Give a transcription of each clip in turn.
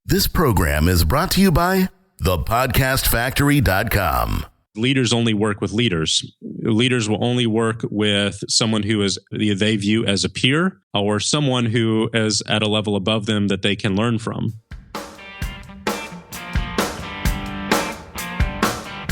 This program is brought to you by thepodcastfactory.com. Leaders only work with leaders. Leaders will only work with someone who is they view as a peer or someone who is at a level above them that they can learn from.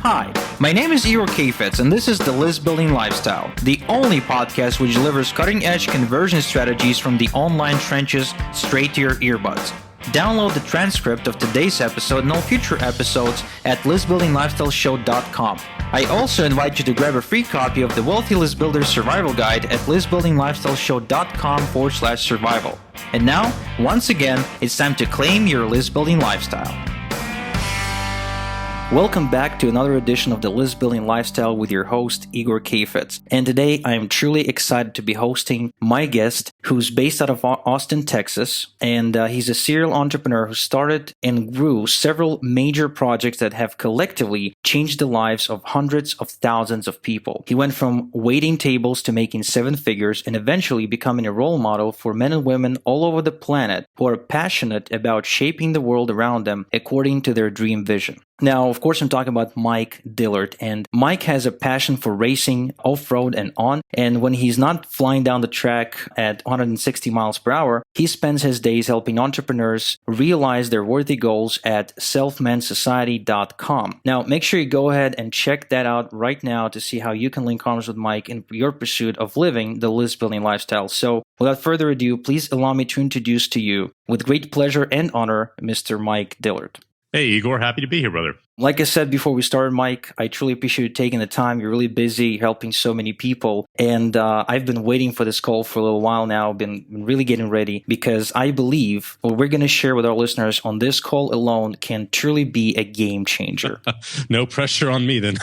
Hi, my name is Igor Kheifets, and this is the List Building Lifestyle, the only podcast which delivers cutting-edge conversion strategies from the online trenches straight to your earbuds. Download the transcript of today's episode and all future episodes at listbuildinglifestyleshow.com. I also invite you to grab a free copy of the Wealthy List Builder Survival Guide at listbuildinglifestyleshow.com/survival. And now, once again, it's time to claim your list building lifestyle. Welcome back to another edition of the List Building Lifestyle with your host, Igor Kheifets. And today I am truly excited to be hosting my guest who's based out of Austin, Texas. And he's a serial entrepreneur who started and grew several major projects that have collectively changed the lives of hundreds of thousands of people. He went from waiting tables to making seven figures and eventually becoming a role model for men and women all over the planet who are passionate about shaping the world around them according to their dream vision. Now, of course, I'm talking about Mike Dillard, and Mike has a passion for racing off-road and on, and when he's not flying down the track at 160 miles per hour, he spends his days helping entrepreneurs realize their worthy goals at selfmansociety.com. Now, make sure you go ahead and check that out right now to see how you can link arms with Mike in your pursuit of living the list-building lifestyle. So, without further ado, please allow me to introduce to you, with great pleasure and honor, Mr. Mike Dillard. Hey, Igor, happy to be here, brother. Like I said before we started, Mike, I truly appreciate you taking the time. You're really busy helping so many people. And I've been waiting for this call for a little while now, been really getting ready because I believe what we're going to share with our listeners on this call alone can truly be a game changer. No pressure on me then.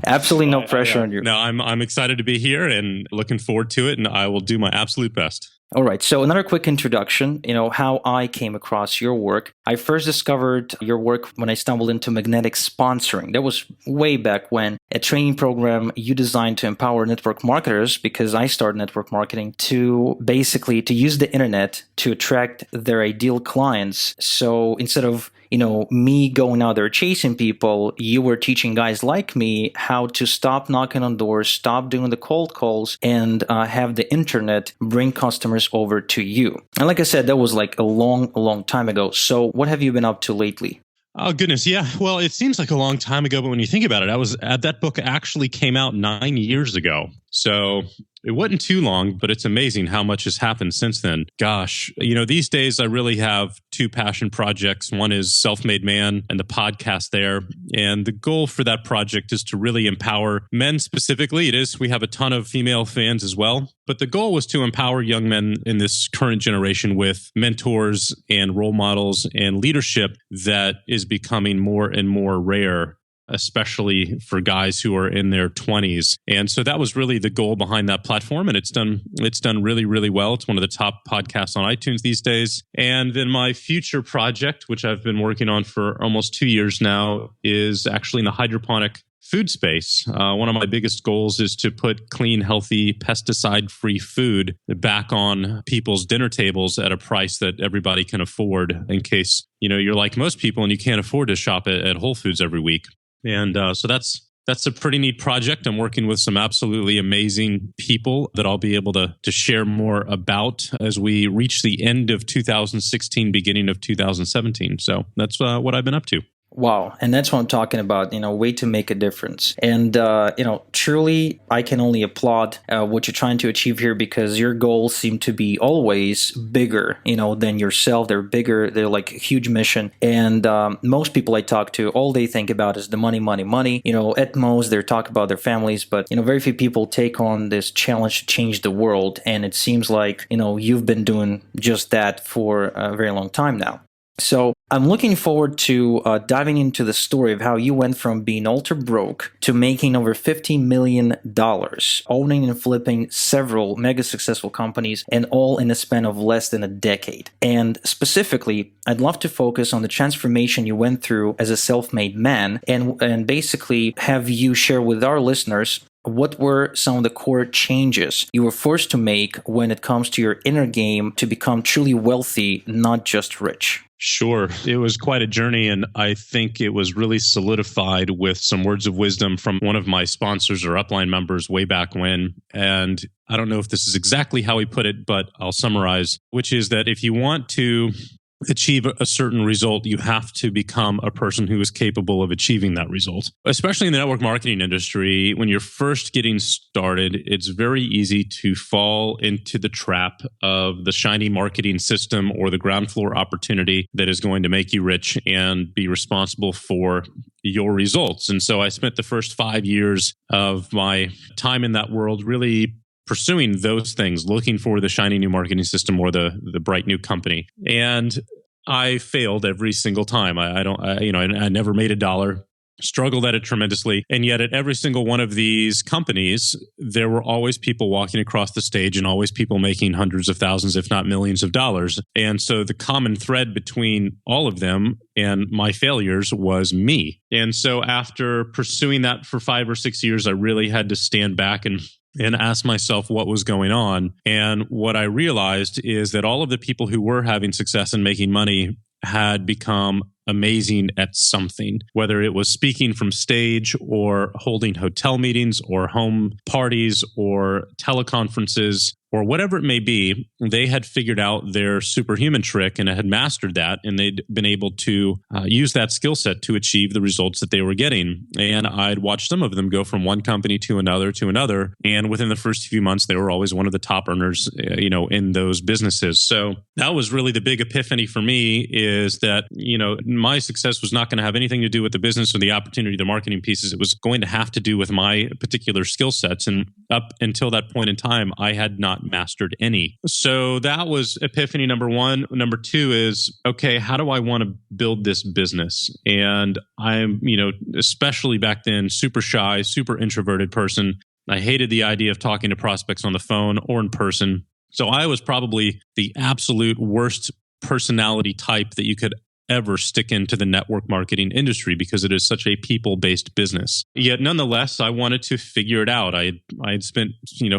Absolutely no pressure on you. No, I'm excited to be here and looking forward to it, and I will do my absolute best. All right. So another quick introduction, how I came across your work. I first discovered your work when I stumbled into magnetic sponsoring. That was way back when, a training program you designed to empower network marketers, because I started network marketing, to basically to use the internet to attract their ideal clients. So instead of me going out there chasing people, you were teaching guys like me how to stop knocking on doors, stop doing the cold calls, and have the internet bring customers over to you. And like I said, that was like a long time ago. So what have you been up to lately? Oh, goodness. Yeah. Well, it seems like a long time ago, but when you think about it, that book actually came out 9 years ago. So it wasn't too long, but it's amazing how much has happened since then. Gosh, these days I really have two passion projects. One is Self-Made Man and the podcast there. And the goal for that project is to really empower men specifically. We have a ton of female fans as well. But the goal was to empower young men in this current generation with mentors and role models and leadership that is becoming more and more rare, especially for guys who are in their 20s. And so that was really the goal behind that platform. And it's done really, really well. It's one of the top podcasts on iTunes these days. And then my future project, which I've been working on for almost 2 years now, is actually in the hydroponic food space. One of my biggest goals is to put clean, healthy, pesticide-free food back on people's dinner tables at a price that everybody can afford, in case, you're like most people and you can't afford to shop at Whole Foods every week. And so that's a pretty neat project. I'm working with some absolutely amazing people that I'll be able to share more about as we reach the end of 2016, beginning of 2017. So that's what I've been up to. Wow. And that's what I'm talking about, way to make a difference. And, truly, I can only applaud what you're trying to achieve here, because your goals seem to be always bigger, than yourself. They're bigger. They're like a huge mission. And most people I talk to, all they think about is the money. At most, they're talking about their families. But, very few people take on this challenge to change the world. And it seems like, you've been doing just that for a very long time now. So I'm looking forward to diving into the story of how you went from being ultra broke to making over $50 million, owning and flipping several mega successful companies, and all in a span of less than a decade. And specifically, I'd love to focus on the transformation you went through as a self-made man, and basically have you share with our listeners what were some of the core changes you were forced to make when it comes to your inner game to become truly wealthy, not just rich? Sure. It was quite a journey, and I think it was really solidified with some words of wisdom from one of my sponsors or upline members way back when. And I don't know if this is exactly how he put it, but I'll summarize, which is that if you want to achieve a certain result, you have to become a person who is capable of achieving that result. Especially in the network marketing industry, when you're first getting started, it's very easy to fall into the trap of the shiny marketing system or the ground floor opportunity that is going to make you rich and be responsible for your results. And so I spent the first 5 years of my time in that world really pursuing those things, looking for the shiny new marketing system or the bright new company. And I failed every single time. I never made a dollar, struggled at it tremendously. And yet at every single one of these companies, there were always people walking across the stage and always people making hundreds of thousands, if not millions of dollars. And so the common thread between all of them and my failures was me. And so after pursuing that for 5 or 6 years, I really had to stand back and ask myself what was going on. And what I realized is that all of the people who were having success and making money had become amazing at something, whether it was speaking from stage or holding hotel meetings or home parties or teleconferences or whatever it may be. They had figured out their superhuman trick and had mastered that, and they'd been able to use that skill set to achieve the results that they were getting. And I'd watched some of them go from one company to another, and within the first few months, they were always one of the top earners, in those businesses. So that was really the big epiphany for me, is that, my success was not going to have anything to do with the business or the opportunity, the marketing pieces. It was going to have to do with my particular skill sets. And up until that point in time, I had not mastered any. So that was epiphany number one. Number two is, okay, how do I want to build this business? And I'm, especially back then, super shy, super introverted person. I hated the idea of talking to prospects on the phone or in person. So I was probably the absolute worst personality type that you could ever stick into the network marketing industry, because it is such a people-based business. Yet nonetheless, I wanted to figure it out. I had spent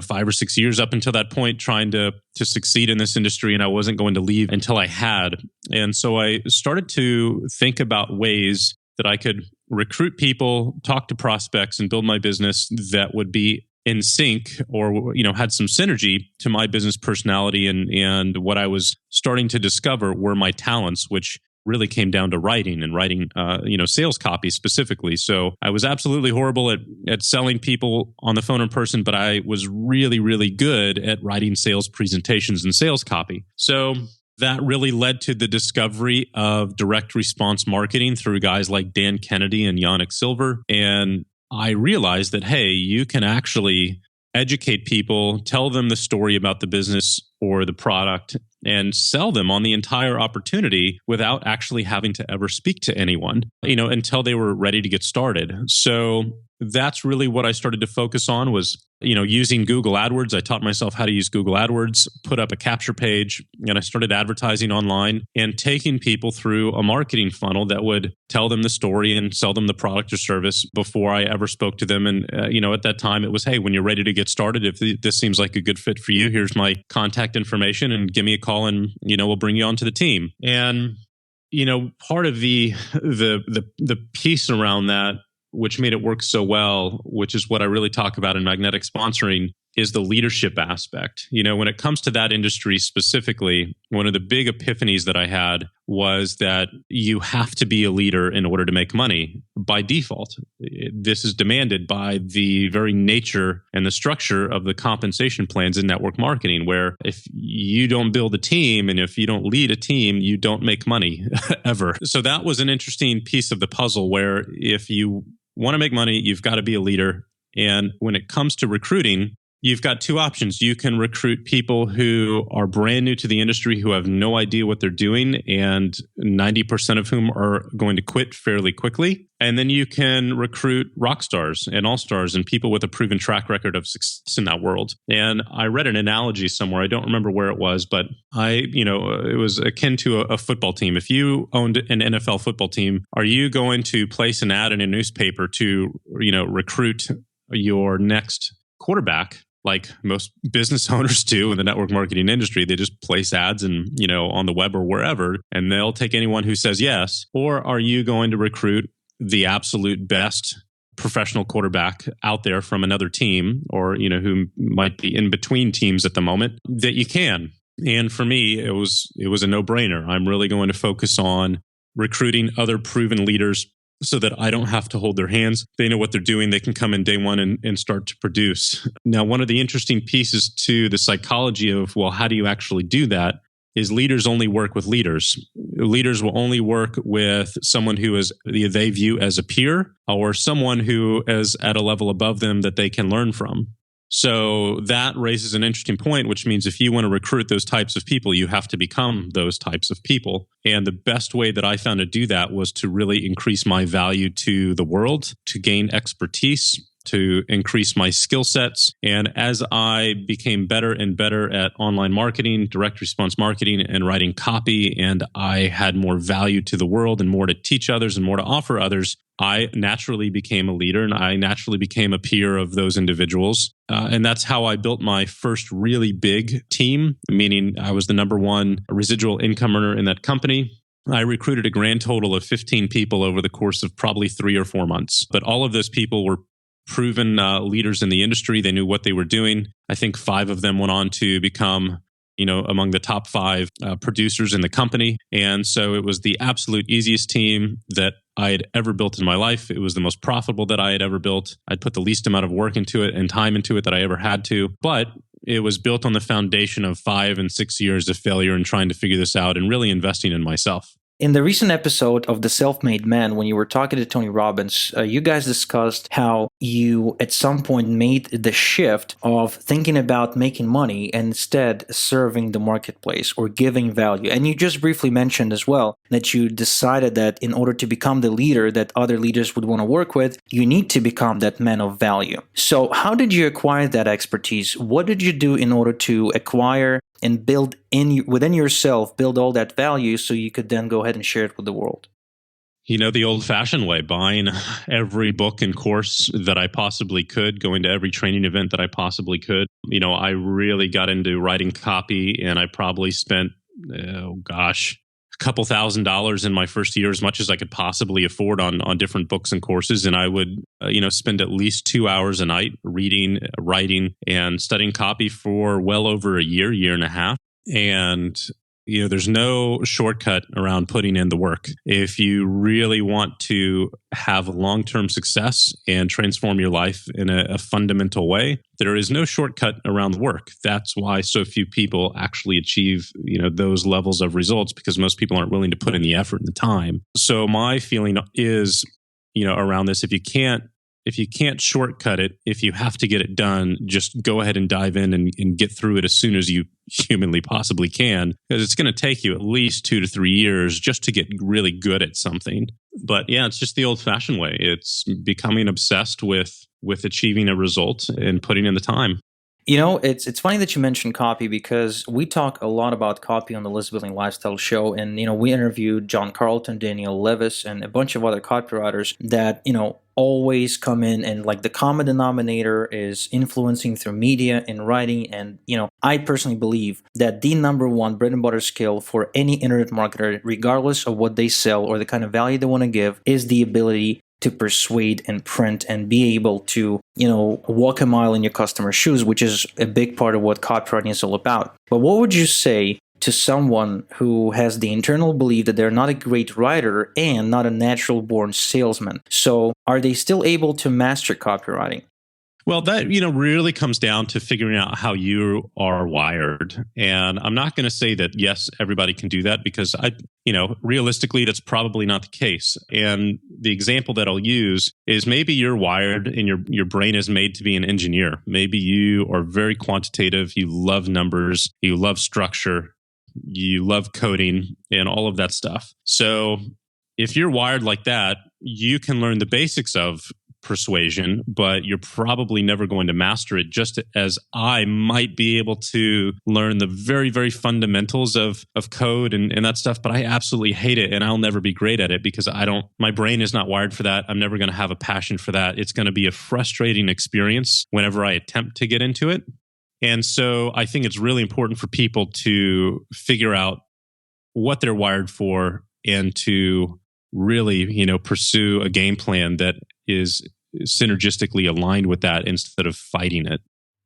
5 or 6 years up until that point trying to succeed in this industry, and I wasn't going to leave until I had. And so I started to think about ways that I could recruit people, talk to prospects, and build my business that would be in sync or, had some synergy to my business personality. And what I was starting to discover were my talents, which really came down to writing, sales copy specifically. So I was absolutely horrible at selling people on the phone in person, but I was really, really good at writing sales presentations and sales copy. So that really led to the discovery of direct response marketing through guys like Dan Kennedy and Yannick Silver. And I realized that, hey, you can actually educate people, tell them the story about the business or the product, and sell them on the entire opportunity without actually having to ever speak to anyone, until they were ready to get started. So that's really what I started to focus on was, using Google AdWords. I taught myself how to use Google AdWords, put up a capture page, and I started advertising online and taking people through a marketing funnel that would tell them the story and sell them the product or service before I ever spoke to them. And, at that time it was, hey, when you're ready to get started, if this seems like a good fit for you, here's my contact information and give me a call and, we'll bring you onto the team. And, part of the piece around that, which made it work so well, which is what I really talk about in magnetic sponsoring, is the leadership aspect. When it comes to that industry specifically, one of the big epiphanies that I had was that you have to be a leader in order to make money by default. This is demanded by the very nature and the structure of the compensation plans in network marketing, where if you don't build a team and if you don't lead a team, you don't make money ever. So that was an interesting piece of the puzzle, where if you want to make money, you've got to be a leader. And when it comes to recruiting, you've got two options. You can recruit people who are brand new to the industry, who have no idea what they're doing, and 90% of whom are going to quit fairly quickly. And then you can recruit rock stars and all-stars and people with a proven track record of success in that world. And I read an analogy somewhere. I don't remember where it was, but it was akin to a football team. If you owned an NFL football team, are you going to place an ad in a newspaper to, recruit your next quarterback, like most business owners do in the network marketing industry. They just place ads and, on the web or wherever, and they'll take anyone who says yes. Or are you going to recruit the absolute best professional quarterback out there from another team, or, who might be in between teams at the moment that you can? And for me, it was a no-brainer. I'm really going to focus on recruiting other proven leaders so that I don't have to hold their hands. They know what they're doing. They can come in day one and start to produce. Now, one of the interesting pieces to the psychology of, well, how do you actually do that, is leaders only work with leaders. Leaders will only work with someone who is they view as a peer, or someone who is at a level above them that they can learn from. So that raises an interesting point, which means if you want to recruit those types of people, you have to become those types of people. And the best way that I found to do that was to really increase my value to the world, to gain expertise, to increase my skill sets. And as I became better and better at online marketing, direct response marketing, and writing copy, and I had more value to the world and more to teach others and more to offer others, I naturally became a leader, and I naturally became a peer of those individuals. And that's how I built my first really big team, meaning I was the number one residual income earner in that company. I recruited a grand total of 15 people over the course of probably 3 or 4 months. But all of those people were proven leaders in the industry. They knew what they were doing. I think 5 of them went on to become among the top 5 producers in the company. And so it was the absolute easiest team that I had ever built in my life. It was the most profitable that I had ever built. I'd put the least amount of work into it and time into it that I ever had to. But it was built on the foundation of 5 and 6 years of failure and trying to figure this out and really investing in myself. In the recent episode of The Self-Made Man, when you were talking to Tony Robbins, you guys discussed how you at some point made the shift of thinking about making money and instead serving the marketplace or giving value. And you just briefly mentioned as well that you decided that in order to become the leader that other leaders would want to work with, you need to become that man of value. So how did you acquire that expertise? What did you do in order to acquire and build within yourself, build all that value so you could then go ahead and share it with the world? The old-fashioned way, buying every book and course that I possibly could, going to every training event that I possibly could. I really got into writing copy, and I probably spent, a couple $1,000s in my first year, as much as I could possibly afford on different books and courses. And I would, spend at least 2 hours a night reading, writing, and studying copy for well over a year and a half. And there's no shortcut around putting in the work. If you really want to have long-term success and transform your life in a fundamental way, there is no shortcut around the work. That's why so few people actually achieve, those levels of results, because most people aren't willing to put in the effort and the time. So my feeling is, around this, if you can't shortcut it, if you have to get it done, just go ahead and dive in and get through it as soon as you humanly possibly can, because it's going to take you at least 2 to 3 years just to get really good at something. But yeah, it's just the old-fashioned way. It's becoming obsessed with achieving a result and putting in the time. It's funny that you mentioned copy, because we talk a lot about copy on the List Building Lifestyle Show. And, we interviewed John Carlton, Daniel Levis, and a bunch of other copywriters that, always come in, and like the common denominator is influencing through media and writing. And, I personally believe that the number one bread and butter skill for any internet marketer, regardless of what they sell or the kind of value they want to give, is the ability to persuade and print and be able to, walk a mile in your customer's shoes, which is a big part of what copywriting is all about. But what would you say to someone who has the internal belief that they're not a great writer and not a natural born salesman? So are they still able to master copywriting? Well, that, really comes down to figuring out how you are wired. And I'm not going to say that, yes, everybody can do that, because realistically, that's probably not the case. And the example that I'll use is maybe you're wired and your brain is made to be an engineer. Maybe you are very quantitative. You love numbers. You love structure. You love coding and all of that stuff. So if you're wired like that, you can learn the basics of persuasion, but you're probably never going to master it, just as I might be able to learn the very, very fundamentals of code and that stuff, but I absolutely hate it and I'll never be great at it because my brain is not wired for that. I'm never going to have a passion for that. It's going to be a frustrating experience whenever I attempt to get into it. And so I think it's really important for people to figure out what they're wired for and to really, pursue a game plan that is synergistically aligned with that instead of fighting it.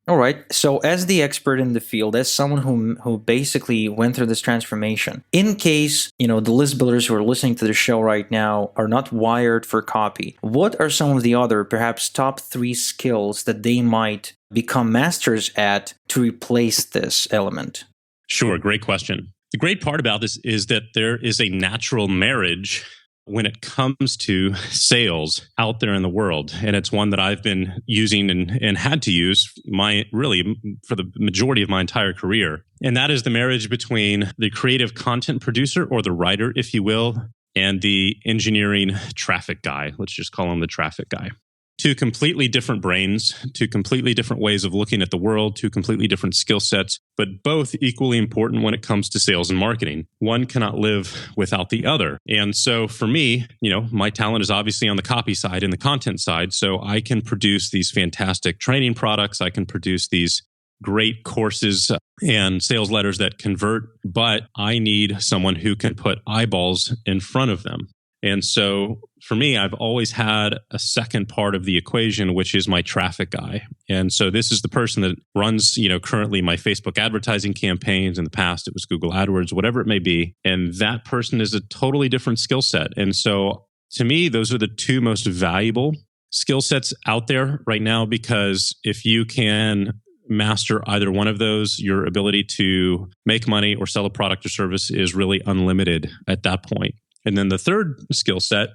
All right. So as the expert in the field, as someone who basically went through this transformation, in case, the list builders who are listening to the show right now are not wired for copy, what are some of the other, perhaps top 3 skills that they might become masters at to replace this element? Sure. Great question. The great part about this is that there is a natural marriage when it comes to sales out there in the world. And it's one that I've been using and had to use for the majority of my entire career. And that is the marriage between the creative content producer, or the writer, if you will, and the engineering traffic guy. Let's just call him the traffic guy. 2 completely different brains, 2 completely different ways of looking at the world, 2 completely different skill sets, but both equally important when it comes to sales and marketing. One cannot live without the other. And so for me, my talent is obviously on the copy side and the content side. So I can produce these fantastic training products. I can produce these great courses and sales letters that convert, but I need someone who can put eyeballs in front of them. And so for me, I've always had a second part of the equation, which is my traffic guy. And so this is the person that runs, currently my Facebook advertising campaigns. In the past, it was Google AdWords, whatever it may be. And that person is a totally different skill set. And so to me, those are the 2 most valuable skill sets out there right now, because if you can master either one of those, your ability to make money or sell a product or service is really unlimited at that point. And then the third skill set,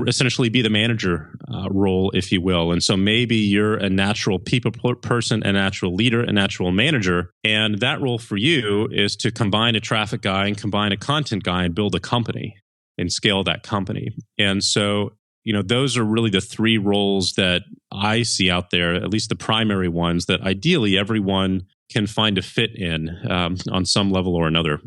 essentially be the manager role, if you will. And so maybe you're a natural people person, a natural leader, a natural manager. And that role for you is to combine a traffic guy and combine a content guy and build a company and scale that company. And so, those are really the 3 roles that I see out there, at least the primary ones that ideally everyone can find a fit in on some level or another.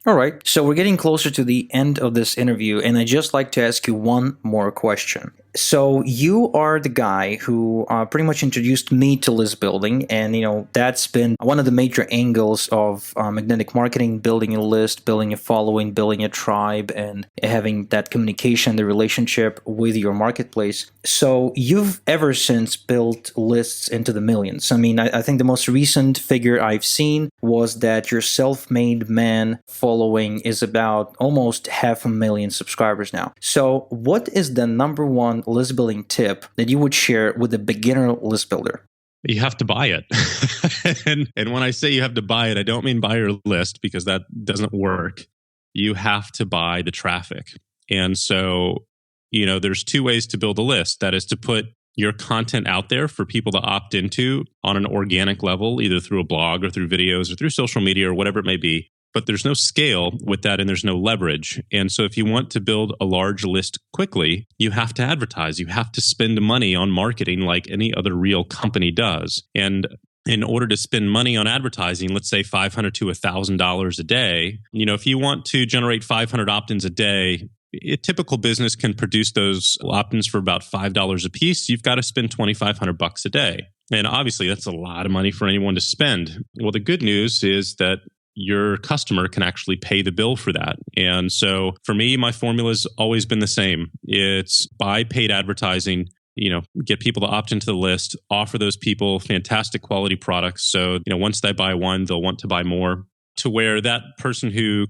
All right. So we're getting closer to the end of this interview, and I'd just like to ask you one more question. So you are the guy who pretty much introduced me to list building, and that's been one of the major angles of magnetic marketing: building a list, building a following, building a tribe, and having that communication, the relationship with your marketplace. So you've ever since built lists into the millions. I mean, I think the most recent figure I've seen was that your self-made man following is about almost 500,000 subscribers now. So what is the number one list building tip that you would share with a beginner list builder? You have to buy it. and when I say you have to buy it, I don't mean buy your list, because that doesn't work. You have to buy the traffic. And so, there's 2 ways to build a list. That is to put your content out there for people to opt into on an organic level, either through a blog or through videos or through social media or whatever it may be. But there's no scale with that, and there's no leverage. And so if you want to build a large list quickly, you have to advertise. You have to spend money on marketing like any other real company does. And in order to spend money on advertising, let's say $500 to $1,000 a day, if you want to generate 500 opt-ins a day, a typical business can produce those opt-ins for about $5 a piece. You've got to spend $2,500 a day. And obviously, that's a lot of money for anyone to spend. Well, the good news is that your customer can actually pay the bill for that. And so for me, my formula's always been the same. It's buy paid advertising, get people to opt into the list, offer those people fantastic quality products. So, once they buy one, they'll want to buy more, to where that person who,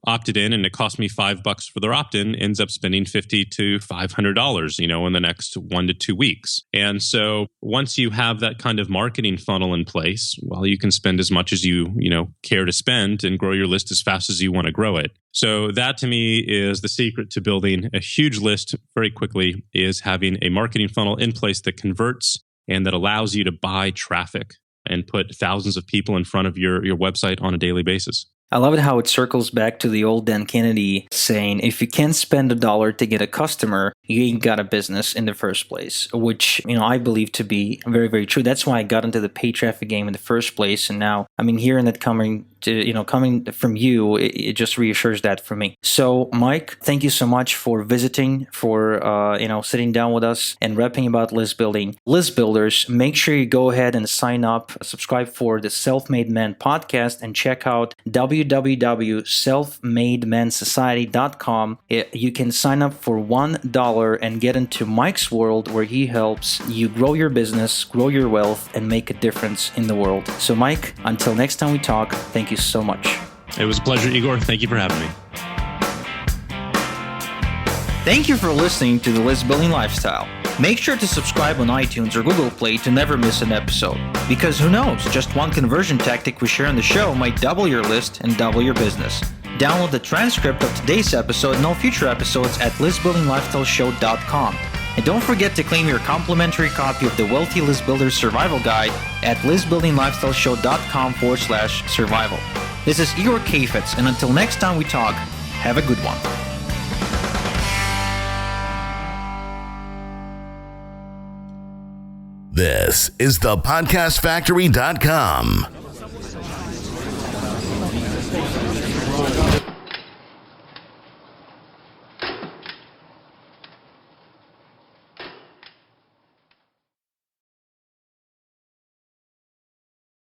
opted in and it cost me $5 for their opt-in ends up spending $50 to $500, in the next 1 to 2 weeks. And so once you have that kind of marketing funnel in place, well, you can spend as much as you care to spend and grow your list as fast as you want to grow it. So that to me is the secret to building a huge list very quickly, is having a marketing funnel in place that converts and that allows you to buy traffic and put thousands of people in front of your website on a daily basis. I love it how it circles back to the old Dan Kennedy saying, if you can't spend $1 to get a customer, you ain't got a business in the first place, which, I believe to be very, very true. That's why I got into the paid traffic game in the first place. And now, hearing that coming from you, it just reassures that for me. So, Mike, thank you so much for visiting, for, sitting down with us and rapping about list building. List builders, make sure you go ahead and sign up, subscribe for the Self-Made Man podcast, and check out www.selfmademansociety.com. You can sign up for $1 and get into Mike's world, where he helps you grow your business, grow your wealth, and make a difference in the world. So, Mike, until next time we talk, thank you so much. It was a pleasure, Igor. Thank you for having me. Thank you for listening to The List Building Lifestyle. Make sure to subscribe on iTunes or Google Play to never miss an episode. Because who knows, just one conversion tactic we share on the show might double your list and double your business. Download the transcript of today's episode and all future episodes at listbuildinglifestyleshow.com. And don't forget to claim your complimentary copy of the Wealthy List Builder Survival Guide at listbuildinglifestyleshow.com/survival. This is Igor Kheifets, and until next time we talk, have a good one. This is the podcastfactory.com.